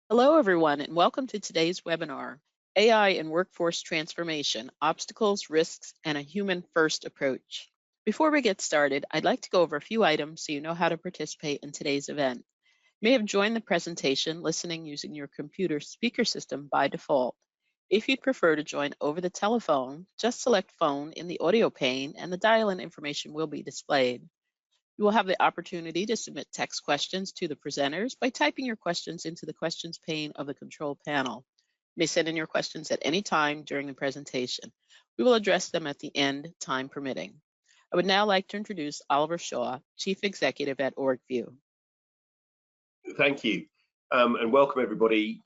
Hello, everyone, and welcome to today's webinar, AI and Workforce Transformation, Obstacles, Risks, and a Human-First Approach. Before we get started, I'd like to go over a few items so you know how to participate in today's event. You may have joined the presentation listening using your computer speaker system by default. If you'd prefer to join over the telephone, just select Phone in the audio pane and the dial-in information will be displayed. You will have the opportunity to submit text questions to the presenters by typing your questions into the questions pane of the control panel. You may send in your questions at any time during the presentation. We will address them at the end, time permitting. I would now like to introduce Oliver Shaw, Chief Executive at Orgvue. Thank you, and welcome everybody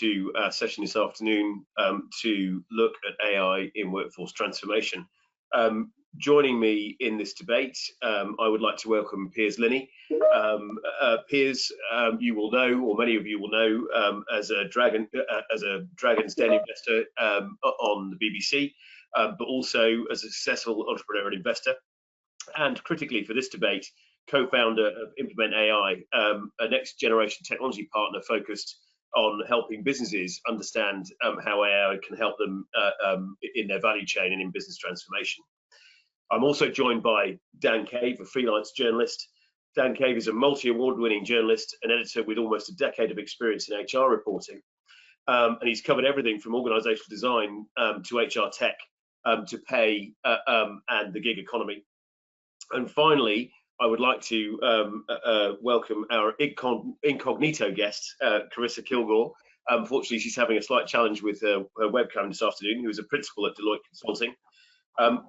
to our session this afternoon to look at AI in workforce transformation. Joining me in this debate, I would like to welcome Piers Linney. Piers, you will know, or many of you will know, as a Dragon's Den investor on the BBC, but also as a successful entrepreneur and investor. And critically for this debate, co-founder of Implement AI, a next generation technology partner focused on helping businesses understand how AI can help them in their value chain and in business transformation. I'm also joined by Dan Cave, a freelance journalist. Dan Cave is a multi-award winning journalist and editor with almost a decade of experience in HR reporting. And he's covered everything from organizational design to HR tech to pay and the gig economy. And finally, I would like to welcome our incognito guest, Carissa Kilgour. Unfortunately, she's having a slight challenge with her webcam this afternoon, who is a principal at Deloitte Consulting. And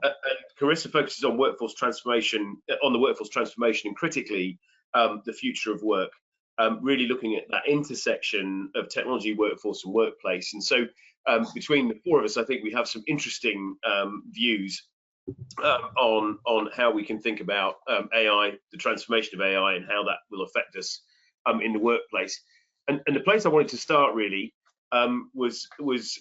Carissa focuses on workforce transformation, and critically, the future of work, really looking at that intersection of technology, workforce, and workplace. And so between the four of us, I think we have some interesting views on how we can think about AI, the transformation of AI, and how that will affect us in the workplace. And the place I wanted to start really was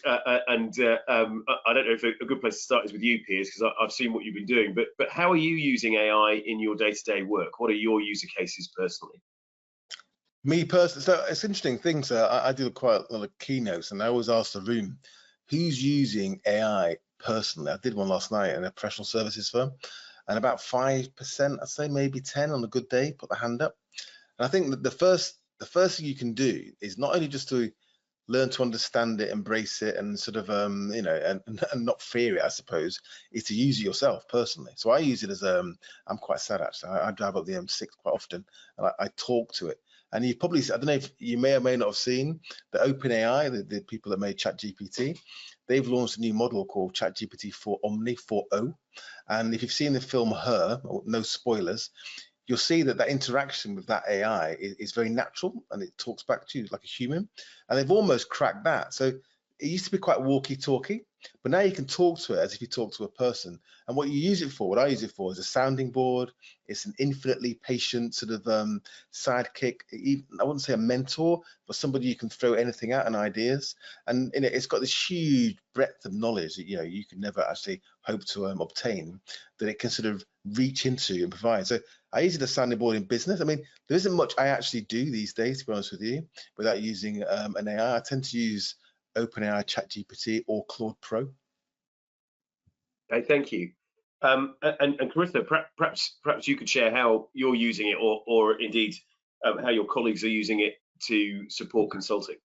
I don't know if a good place to start is with you, Piers, because I've seen what you've been doing. But how are you using AI in your day-to-day work? What are your user cases personally? Me personally, so it's interesting things. I do quite a lot of keynotes, and I always ask the room, who's using AI personally? I did one last night in a professional services firm, and about 5%, I'd say maybe 10 on a good day, put the hand up. And I think that the first thing you can do is not only just to learn to understand it, embrace it, and sort of and not fear it, I suppose, is to use it yourself personally. So I use it as I'm quite sad actually. I drive up the M6 quite often, and I talk to it. And you've probably, I don't know if you may or may not have seen the OpenAI, the people that made ChatGPT, they've launched a new model called ChatGPT 4 Omni 4.0. And if you've seen the film Her, no spoilers, you'll see that interaction with that AI is very natural, and it talks back to you like a human. And they've almost cracked that. So it used to be quite walkie-talkie, but now you can talk to it as if you talk to a person. And what you use it for, what I use it for, is a sounding board. It's an infinitely patient sort of sidekick. Even, I wouldn't say a mentor, but somebody you can throw anything at and ideas. And it's got this huge breadth of knowledge that you can never actually hope to obtain, that it can sort of reach into and provide. So I use it as a sounding board in business. I mean, there isn't much I actually do these days, to be honest with you, without using an AI. I tend to use OpenAI, ChatGPT, or Claude Pro. Okay, thank you. And Carissa, perhaps you could share how you're using it, or indeed how your colleagues are using it to support consulting.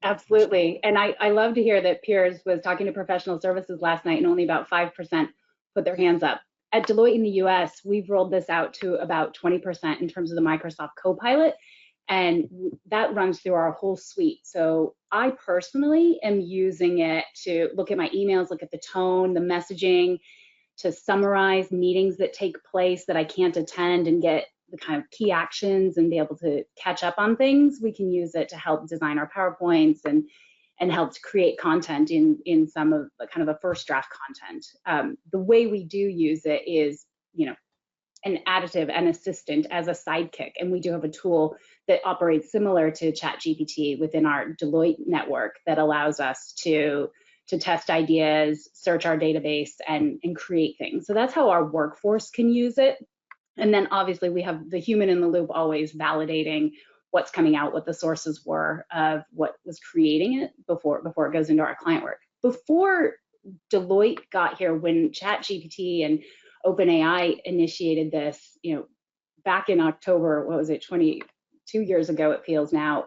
Absolutely. And I love to hear that Piers was talking to professional services last night and only about 5% put their hands up. At Deloitte in the US, we've rolled this out to about 20% in terms of the Microsoft Copilot, and that runs through our whole suite. So I personally am using it to look at my emails, look at the tone, the messaging, to summarize meetings that take place that I can't attend and get the kind of key actions and be able to catch up on things. We can use it to help design our PowerPoints and help to create content in some of the kind of the first draft content. The way we do use it is, an additive and assistant as a sidekick. And we do have a tool that operates similar to ChatGPT within our Deloitte network that allows us to test ideas, search our database, and create things. So that's how our workforce can use it. And then obviously we have the human in the loop always validating what's coming out, what the sources were of what was creating it before it goes into our client work. Before Deloitte got here, when ChatGPT and OpenAI initiated this, back in October, what was it, 22 years ago it feels now,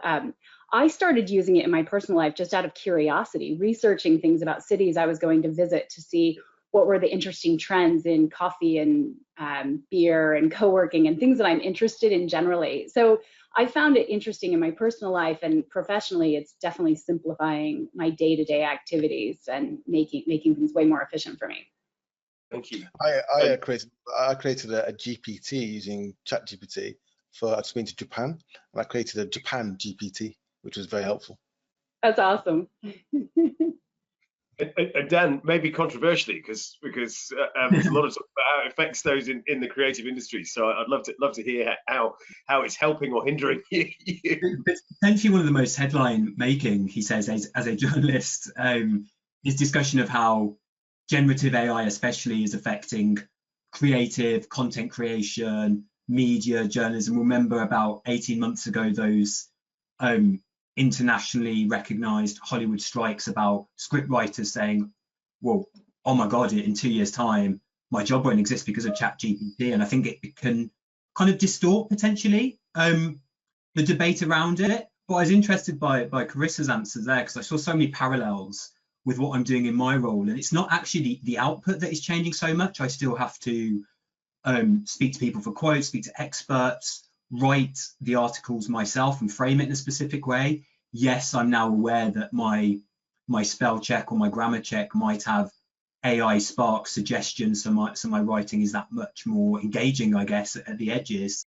I started using it in my personal life just out of curiosity, researching things about cities I was going to visit to see what were the interesting trends in coffee and beer and co-working and things that I'm interested in generally. So I found it interesting in my personal life, and professionally, it's definitely simplifying my day-to-day activities and making things way more efficient for me. Thank you. I created a GPT using ChatGPT for I've been to Japan, and I created a Japan GPT, which was very helpful. That's awesome. Dan, maybe controversially, because there's a lot of talk about how it affects those in the creative industry. So I'd love to hear how it's helping or hindering you. It's potentially one of the most headline making, he says, as a journalist, is discussion of how generative AI especially is affecting creative content creation, media, journalism. Remember about 18 months ago, those internationally recognized Hollywood strikes about script writers saying, well, oh my God, in 2 years' time, my job won't exist because of ChatGPT. And I think it can kind of distort potentially the debate around it. But I was interested by Carissa's answers there, because I saw so many parallels with what I'm doing in my role. And it's not actually the output that is changing so much. I still have to speak to people for quotes, speak to experts, write the articles myself and frame it in a specific way. Yes, I'm now aware that my spell check or my grammar check might have AI spark suggestions, so my writing is that much more engaging, I guess, at the edges.